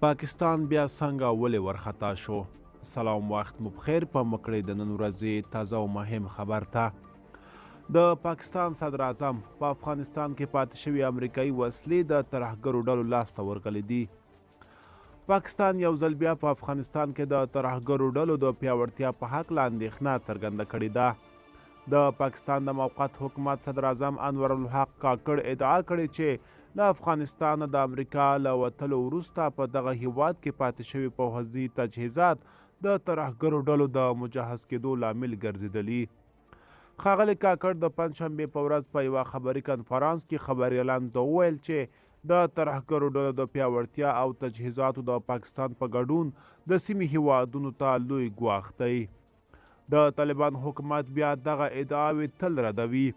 پاکستان بیا څنګه ولې ورخطا شو؟ سلام، وخت مو بخیر. په مکړې د نن ورځې تازه او مهم خبر ته د پاکستان صدر اعظم په افغانستان کې پاتې شوي امریکایي وسلې د ترهګرو ډلو لاسته ورغلي دي. پاکستان یو ځل بیا په افغانستان کې د ترهګرو ډلو د پیاوړتیا په هکله اندېښنه څرګنده کړې ده. د پاکستان د موقت حکومت صدر اعظم انور الحق کاکړ ادعا کړې چې له افغانستان د امریکا له وتلو وروسته په دغه هیواد کې پاتې شوي پوځي تجهیزات د ترهګرو ډلو د مجهز کېدو لامل ګرځېدلي. ښاغلي کاکړ د پنجشنبې په ورځ په یوه خبري کنفرانس کې خبریالانو ته وویل چې د ترهګرو ډلو د پیاوړتیا او تجهیزاتو د پاکستان په ګډون د سیمې هیوادونو ته لوی ګواښ دی. د طالبان حکومت بیا دغه ادعاوې تل ردوي.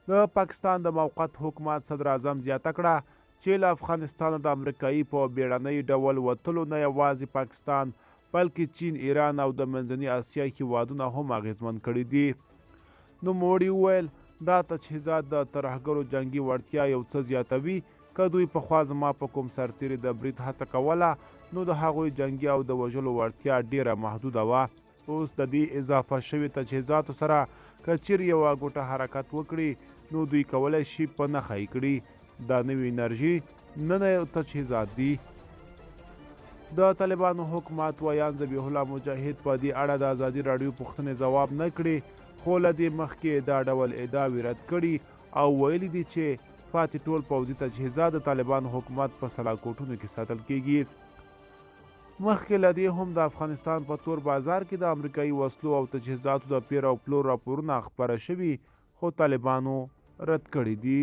د پاکستان د موقت حکومت صدر اعظم زیاته کړه چې له افغانستان د امریکایي په بیړنۍ ډول وتلو نه یوازې پاکستان بلکې چین، ایران او د منځني اسیا هیوادونه هم اغېزمن کړي دي. نوموړي وویل دا تجهیزات د ترهګرو جنګي وړتیا یو څه زیاتوي. که دوی پخوا زما په کوم سرتېري د برید هڅه کوله نو د هغوی جنګي او د وژلو وړتیا ډیره محدوده وه. اوس د دې اضافه شوي تجهیزاتو سره که چیرې یوه ګوټه حرکت وکړي نو دوی کولی شي په نښه یې کړي. دا نوې انرژي نه یو تجهیزات دي. د طالبانو حکومت ویان ذبیح الله مجاهد په دې اړه د ازادي راډیو پوښتنې ځواب نه کړي، خو له دې مخکې دا ډول ادعاوې رد کړي او ویلي دي چې پاتې ټول پوځي تجهیزات د طالبان حکومت په سلاکوټونو کې ساتل کیږي. مخکې له دې هم د افغانستان په تور بازار کې د امریکایي وسلو او تجهیزاتو د پیر او پلور راپورونه خپاره شوي، خو طالبانو رد کړي دي.